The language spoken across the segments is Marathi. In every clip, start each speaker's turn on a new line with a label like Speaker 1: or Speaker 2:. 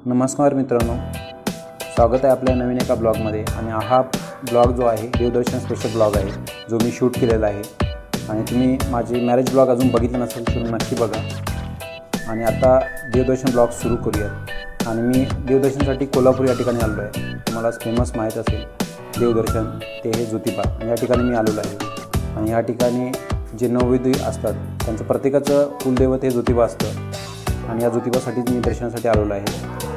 Speaker 1: नमस्कार मित्रांनो, स्वागत आहे आपल्या नवीन एका ब्लॉगमध्ये. आणि हा ब्लॉग जो आहे देवदर्शन स्पेशल ब्लॉग आहे, जो मी शूट केलेला आहे. आणि तुम्ही माझे मॅरेज ब्लॉग अजून बघितलं नसेल तर नक्की बघा. आणि आता देवदर्शन ब्लॉग सुरू करूयात. आणि मी देवदर्शनसाठी कोल्हापूर या ठिकाणी आलो आहे. तुम्हाला फेमस माहीत असेल देवदर्शन, ते हे ज्योतिबा. आणि या ठिकाणी मी आलेलो आहे. आणि या ठिकाणी जे नवविधी असतात त्यांचं प्रत्येकाचं कुलदैवत हे ज्योतिबा असतं. आणि या ज्योतिबासाठीच मी दर्शनासाठी आलेलो आहे.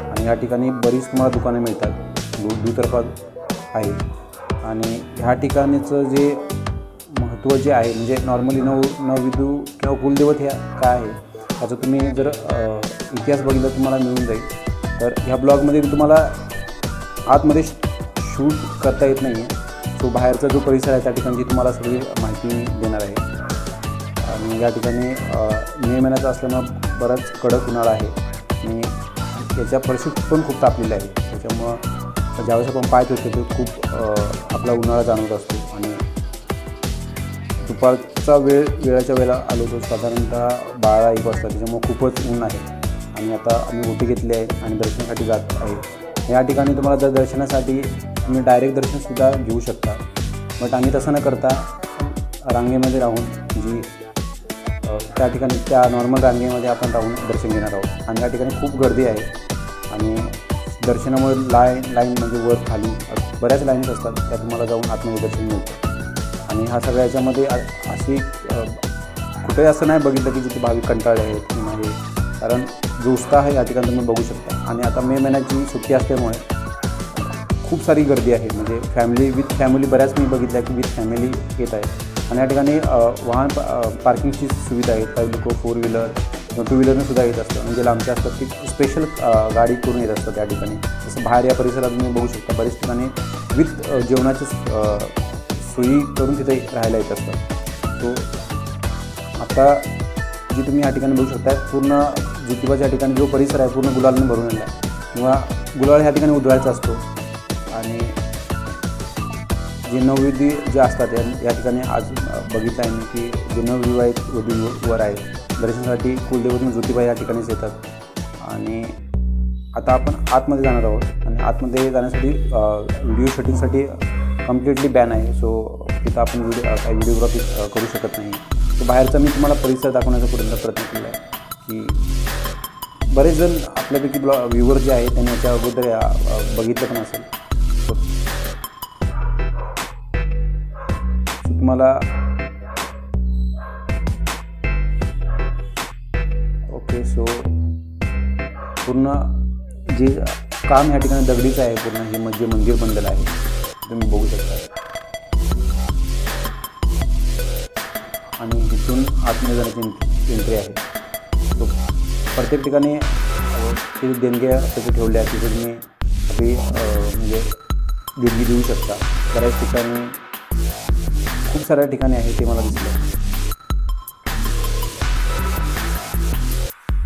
Speaker 1: आणि या ठिकाणी बरीच तुम्हाला दुकाने मिळतात, दुतर्फा आहे. आणि ह्या ठिकाणीचं जे महत्त्व जे आहे, म्हणजे नॉर्मली नवविधू किंवा कुलदैवत ह्या काय आहे त्याचं तुम्ही जर इतिहास बघितला तुम्हाला मिळून जाईल. तर ह्या ब्लॉगमध्ये तुम्हाला आतमध्ये शूट करता येत नाही आहे. सो बाहेरचा जो परिसर आहे त्या ठिकाणची तुम्हाला सगळी माहिती देणार आहे. आणि या ठिकाणी मे महिन्याचा असल्यामुळं बराच कडक उन्हाळा आहे. आणि याच्या परिस्थिती पण खूप तापलेली आहे. त्याच्यामुळं ज्यावेळेस आपण पाहत होतो ते खूप आपला उन्हाळा जाणवत असतो. आणि दुपारचा वेळाच्या वेळेला आलो तो साधारणतः 12-1 वाजता. त्याच्यामुळं खूपच ऊन आहे. आणि आता आम्ही ओटी घेतली आहे आणि दर्शनासाठी जात आहे. या ठिकाणी तुम्हाला जर दर्शनासाठी तुम्ही डायरेक्ट दर्शनसुद्धा घेऊ शकता. बट आम्ही तसं न करता रांगेमध्ये राहून जी त्या ठिकाणी त्या नॉर्मल रांगेमध्ये आपण राहून दर्शन घेणार आहोत. आणि या ठिकाणी खूप गर्दी आहे. आणि दर्शनामुळे लाईन म्हणजे वर खाली बऱ्याच लाईन्स असतात, त्या तुम्हाला जाऊन आतमध्ये दर्शन मिळतं. आणि ह्या सगळ्या याच्यामध्ये अशी कुठेही असं नाही बघितलं की जिथे भाविक कंटाळले आहेत किंवा हे, कारण जो उत्साह आहे या ठिकाणी तुम्ही बघू शकता. आणि आता मे महिन्याची सुट्टी असल्यामुळे खूप सारी गर्दी आहे. म्हणजे विथ फॅमिली बऱ्याच मी बघितल्या की विथ फॅमिली येत आहे. आणि या ठिकाणी वाहन पार्किंगची सुविधा आहे. काही लोक 4 व्हीलर किंवा 2 व्हीलरने सुद्धा येत असतं. म्हणजे लांबचे असतात की स्पेशल गाडी करून येत असतात त्या ठिकाणी. जसं बाहेर या परिसरात तुम्ही बघू शकता बरेच ठिकाणी विथ जेवणाची सोयी करून तिथे राहायला येत असतात. सो आता जी तुम्ही या ठिकाणी बघू शकता पूर्ण ज्योतिबाच्या ठिकाणी जो परिसर आहे पूर्ण गुलालाने भरून आला आहे. किंवा गुलाल ह्या ठिकाणी उधळायचा असतो. आणि जे नवविधी जे असतात या ठिकाणी आज बघितलं आहे मी की जे नवविवाहित वधूवर आहेत दर्शनासाठी कुलदैवत ज्योतिबा या ठिकाणीच येतात. आणि आता आपण आतमध्ये जाणार आहोत. आणि आतमध्ये जाण्यासाठी व्हिडिओ शूटिंगसाठी कम्प्लिटली बॅन आहे. सो तिथं आपण काही व्हिडिओग्राफी करू शकत नाही. तर बाहेरचा मी तुम्हाला परिसर दाखवण्याचा प्रयत्न केला आहे की बरेच जण आपल्यापैकी व्ह्यूवर जे आहे त्यांनी याच्या अगोदर बघितलं पण असेल. तुम्हाला ओके. सो पूर्ण जे काम ह्या ठिकाणी दगडीचं आहे. पूर्ण हे म्हणजे मंदिर बनलेलं आहे तुम्ही बघू शकता. आणि इथून आतमध्ये जाण्याची एंट्री आहे. तो प्रत्येक ठिकाणी किती देणग्या त्याचे ठेवल्या तिथे तुम्ही आपली म्हणजे देणगी देऊ शकता. बऱ्याच ठिकाणी खूप साऱ्या ठिकाणी आहे ते मला दिसलं.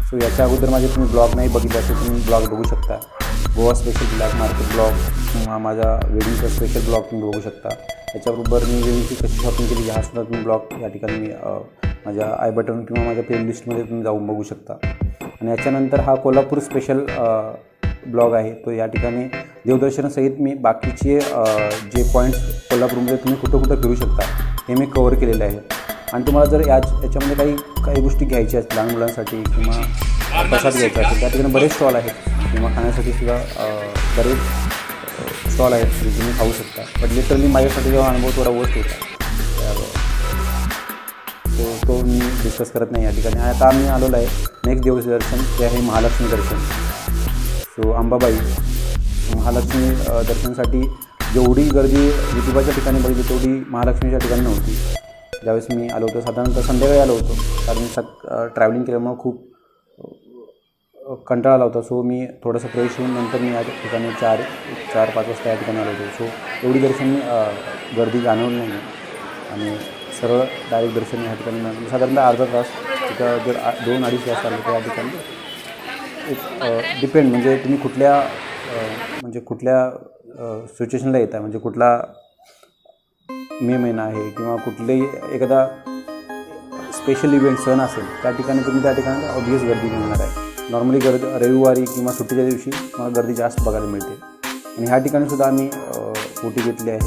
Speaker 1: सो याच्या अगोदर माझे तुम्ही ब्लॉग नाही बघितले असेल तुम्ही ब्लॉग बघू शकता. Goa special black market blog किंवा माझा वेडिंगचा स्पेशल ब्लॉग तुम्ही बघू शकता. त्याच्याबरोबर मी वेडिंगची कशी शॉपिंग केली ह्यासुद्धा तुम्ही ब्लॉग या ठिकाणी मी माझ्या आय बटन किंवा माझ्या प्लेलिस्टमध्ये तुम्ही जाऊन बघू शकता. आणि याच्यानंतर हा कोल्हापूर स्पेशल ब्लॉग आहे. तो या ठिकाणी देवदर्शनासहित मी बाकीचे जे पॉईंट्स कोल्हापूरमध्ये तुम्ही कुठं कुठं फिरू शकता हे मी कवर केलेले आहे. आणि तुम्हाला जर याच्यामध्ये काही गोष्टी घ्यायच्या असतील लहान मुलांसाठी किंवा प्रसाद घ्यायचा असेल त्या ठिकाणी बरेच स्टॉल आहेत. किंवा खाण्यासाठी सुद्धा बरेच स्टॉल आहेत जे तुम्ही खाऊ शकता. बट लिटरली माझ्यासाठी जेव्हा अनुभव थोडा वर्स्ट होता तो मी डिस्कस करत नाही या ठिकाणी. आता आम्ही आलेलो आहे नेक्स्ट देवदर्शन ते आहे महालक्ष्मी दर्शन. सो अंबाबाई महालक्ष्मी दर्शनासाठी जेवढी गर्दी ज्योतिबाच्या ठिकाणी बघितली तेवढी महालक्ष्मीच्या ठिकाणी नव्हती. ज्यावेळेस मी आलो होतो साधारणतः संध्याकाळी आलो होतो, कारण ट्रॅव्हलिंग केल्यामुळं खूप कंटाळा आला होता. सो मी थोडंसं फ्रेश होऊन नंतर मी या ठिकाणी 4-5 वाजता या ठिकाणी आलो होतो. सो एवढी दर्शन गर्दी जाणवली नाही. आणि सरळ डायरेक्ट दर्शन या ठिकाणी मिळालं. साधारणतः अर्धा तास तिथं जर 2-2.5 तास आले तर या ठिकाणी एक डिपेंड म्हणजे तुम्ही कुठल्या सिच्युएशनला येत आहे. म्हणजे कुठला मे महिना आहे किंवा कुठलेही एखादा स्पेशल इव्हेंट सण असेल त्या ठिकाणी तुम्ही त्या ठिकाणी ऑब्वियस गर्दी मिळणार आहे. नॉर्मली रविवारी किंवा सुट्टीच्या दिवशी मला गर्दी जास्त बघायला मिळते. आणि ह्या ठिकाणीसुद्धा आम्ही ओटी घेतली आहे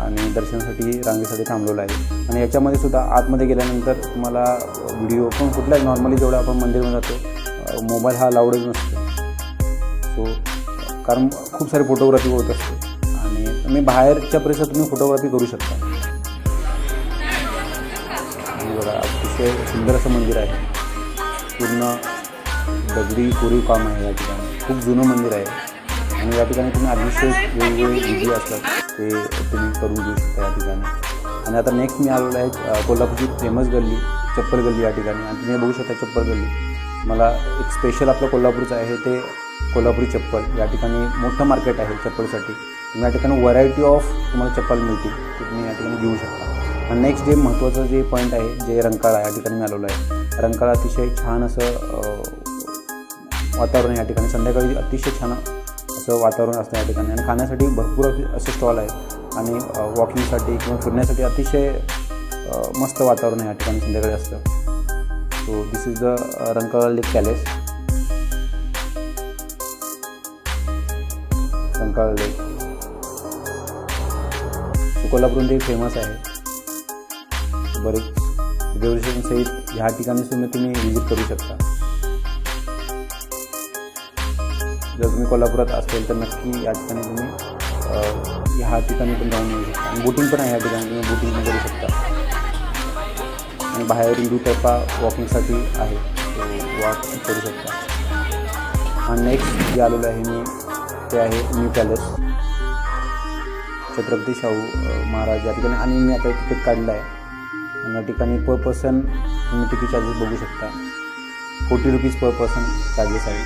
Speaker 1: आणि दर्शनासाठी रांगेसाठी थांबलेलो आहे. आणि याच्यामध्ये सुद्धा आतमध्ये गेल्यानंतर तुम्हाला व्हिडिओ पण कुठल्याच नॉर्मली जेवढं आपण मंदिरमध्ये जातो मोबाईल हा अलाउडच नसतो. सो कारण खूप सारी फोटोग्राफी होत असते आणि तुम्ही बाहेरच्या परिसरात तुम्ही फोटोग्राफी करू शकता. आणि बघा अतिशय सुंदर असं मंदिर आहे. पूर्ण दगडी कोरीव काम आहे या ठिकाणी. खूप जुनं मंदिर आहे आणि या ठिकाणी तुम्ही अभिषेक वेगवेगळे विधी असतात ते तुम्ही करून घेऊ शकता या ठिकाणी. आणि आता नेक्स्ट मी आलेलो आहे कोल्हापूरची फेमस गल्ली चप्पल गल्ली या ठिकाणी. आणि तुम्ही बघू शकता चप्पल गल्ली. मला एक स्पेशल आपलं कोल्हापूरचं आहे ते कोल्हापुरी चप्पल. या ठिकाणी मोठं मार्केट आहे चप्पलसाठी. तुम्ही या ठिकाणी व्हरायटी ऑफ तुम्हाला चप्पल मिळतील ते तुम्ही या ठिकाणी घेऊ शकता. आणि नेक्स्ट जे महत्त्वाचं जे पॉईंट आहे जे रंकाळा या ठिकाणी मी आलेलो आहे. रंकाळा अतिशय छान असं वातावरण या ठिकाणी. संध्याकाळी अतिशय छान असं वातावरण असतं या ठिकाणी. आणि खाण्यासाठी भरपूर असे स्टॉल आहेत आणि वॉकिंगसाठी किंवा फिरण्यासाठी अतिशय मस्त वातावरण आहे या ठिकाणी संध्याकाळी असतं. So this is the Rankala lake palace. Rankala lake कोल्हापूरमध्ये फेमस आहे. बरेच रिझर्वेशन सहित ह्या ठिकाणी सुद्धा तुम्ही विजिट करू शकता. जर तुम्ही कोल्हापुरात असेल तर नक्की या ठिकाणी तुम्ही ह्या ठिकाणी पण जाऊन येऊ शकता. आणि बोटिंग पण आहे या ठिकाणी. तुम्ही बोटिंग पण करू शकता. आणि बाहेरून दुतर्फा वॉकिंगसाठी आहे वॉक करू शकता. आणि नेक्स्ट जे आलेलं आहे मी ते आहे न्यू पॅलेस छत्रपती शाहू महाराज या ठिकाणी. आणि मी आता तिकीट काढलं आहे आणि या ठिकाणी पर पर्सन तुम्ही तिकीट चार्जेस बघू शकता. 40 रुपीज़ पर पर्सन चार्जेस आहे.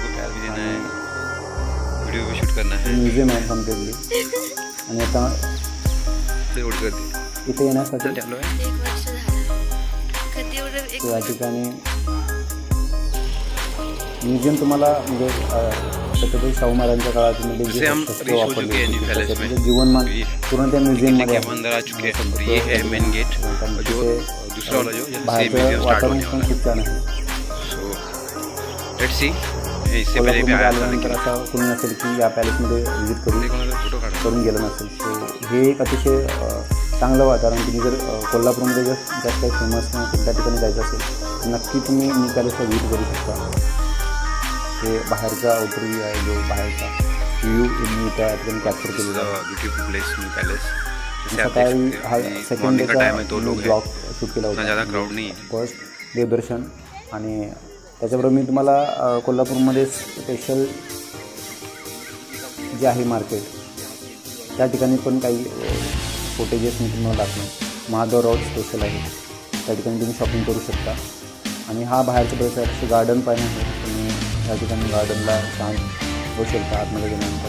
Speaker 2: वीडियो शूट करना है.
Speaker 1: म्युझियम आहे कम्प्लिटली. आणि आता इथे येण्यासाठी या ठिकाणी म्युझियम तुम्हाला म्हणजे छत्रपती शाहू महाराजांच्या काळात जे शस्त्र वापरले जीवनमान पूर्ण त्या म्युझियममध्ये बाहेरचं वातावरण पण खूप छान आहे. कोल्हापूरमध्ये आल्यानंतर असं कोणी नसेल की या पॅलेसमध्ये व्हिजिट करून गेलं नसेल. सो हे एक अतिशय चांगलं वातावरण. तुम्ही जर कोल्हापूरमध्ये जर जास्त काही फेमस किंवा कुठल्या ठिकाणी जायचं असेल तर नक्की तुम्ही न्यू पॅलेसला व्हिजिट करू शकता. हे बाहेरचा आउटर व्ह्यू आहे जो बाहेरचा व्ह्यू मी त्या ठिकाणी कॅप्चर केलेला आहे. सकाळी हा सेकंड डेचा ब्लॉग शूट केला होता. फर्स्ट देवदर्शन आणि त्याच्याबरोबर मी तुम्हाला कोल्हापूरमध्ये स्पेशल जे आहे मार्केट त्या ठिकाणी पण काही फोटेजेस मी तुम्हाला दाखवेन. महादेव रोड स्पेशल आहे त्या ठिकाणी तुम्ही शॉपिंग करू शकता. आणि हा बाहेरच्या परिसरात गार्डन पण आहे. तुम्ही या ठिकाणी गार्डनला छान बसू शकता आतमध्ये गेल्यानंतर.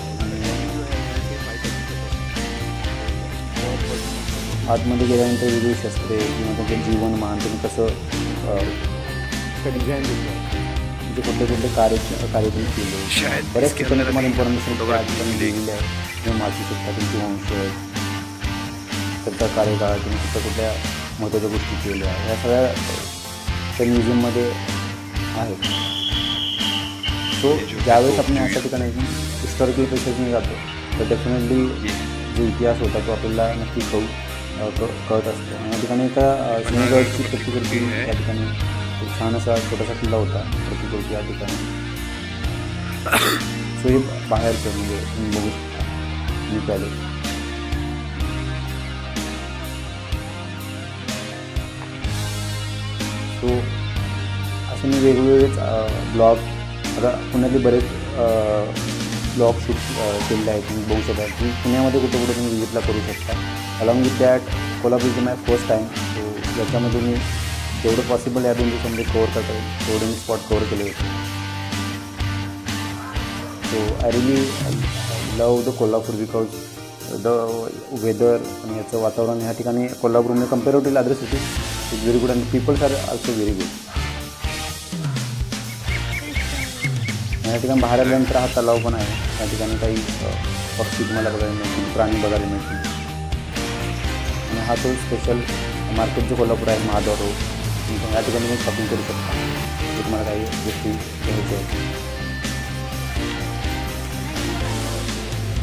Speaker 1: आतमध्ये गेल्यानंतर वेगवेगळी शस्त्रे किंवा त्यांचे जीवनमान तुम्ही कसं डिझाईन म्हणजे कुठले कुठले कार्यक्रम केले बरेच ठिकाणी तुम्हाला इन्फॉर्मेशन त्या ठिकाणी दिलेली आहे. तुम्ही वाचू शकता तुमची वंशज त्यांचा कार्यकाळ तुम्ही कुठल्या कुठल्या महत्त्वाच्या गोष्टी केल्या ह्या सगळ्या त्या म्युझियममध्ये आहेत. सो ज्यावेळेस आपण अशा ठिकाणी हिस्टॉरिकल प्लेसेसने जातो तर डेफिनेटली जो इतिहास होता तो आपल्याला नक्की कळत असतो. आणि या ठिकाणी एका सिंहगडची प्रतिकृती या ठिकाणी एक छान असा छोटासा किल्ला होता प्रतिकृती या ठिकाणी. सो हे बाहेरचं म्हणजे तुम्ही बघू शकता न्यू पॅलेस. सो असे मी वेगवेगळेच ब्लॉग आता पुण्यातले बरेच ब्लॉग शूट केलेले आहेत. तुम्ही बघू शकता की पुण्यामध्ये कुठे कुठे तुम्ही विजिटला करू शकता. अलॉंग विथ दॅट कोल्हापूरचं माय फर्स्ट टाईम. सो याच्यामध्ये मी जेवढं पॉसिबल या 2 दिवसामध्ये कवर करता येईल तेवढे मी स्पॉट कवर केले होते. So I really love the Kolhapur because the weather आणि याचं वातावरण ह्या ठिकाणी कोल्हापूरमध्ये comparatively other city is very good and peoples are also very good. या ठिकाणी बाहेर आल्यानंतर हा तलाव पण आहे. त्या ठिकाणी काही पक्षी तुम्हाला बघायला मिळतील, प्राणी बघायला मिळतील. आणि हा तो स्पेशल मार्केट जो कोल्हापूर आहे महादेव रोड या ठिकाणी तुम्ही शॉपिंग करू शकता. त्यामध्ये तुम्हाला काही गोष्टी घ्यायच्या आहेत.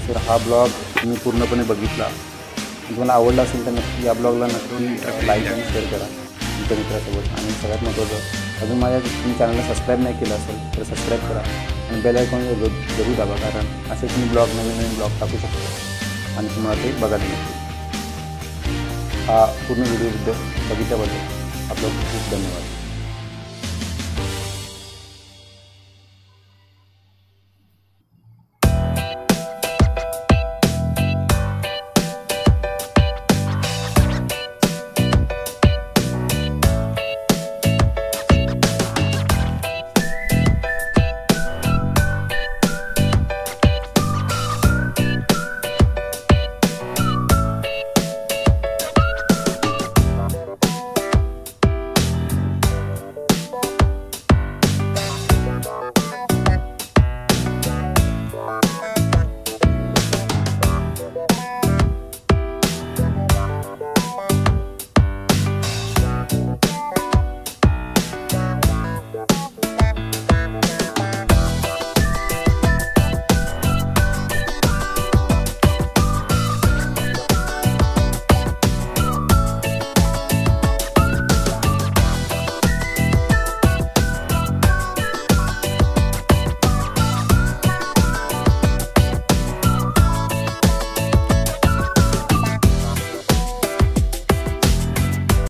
Speaker 1: तर हा ब्लॉग तुम्ही पूर्णपणे बघितला आणि तुम्हाला आवडला असेल तर नक्की या ब्लॉगला नक्की लाईक आणि शेअर करा तुमच्या मित्रासोबत. आणि सगळ्यात महत्त्वाचं, अजून माझ्या तुम्ही चॅनलला सबस्क्राईब नाही केलं असेल तर सबस्क्राईब करा आणि बेल आयकॉन जरूर दाबा, कारण असे तुम्ही ब्लॉग नवीन ब्लॉग टाकू शकता आणि तुम्हाला ते बघायला मिळतील. हा पूर्ण व्हिडिओ बघितल्याबद्दल आपलं खूप खूप धन्यवाद.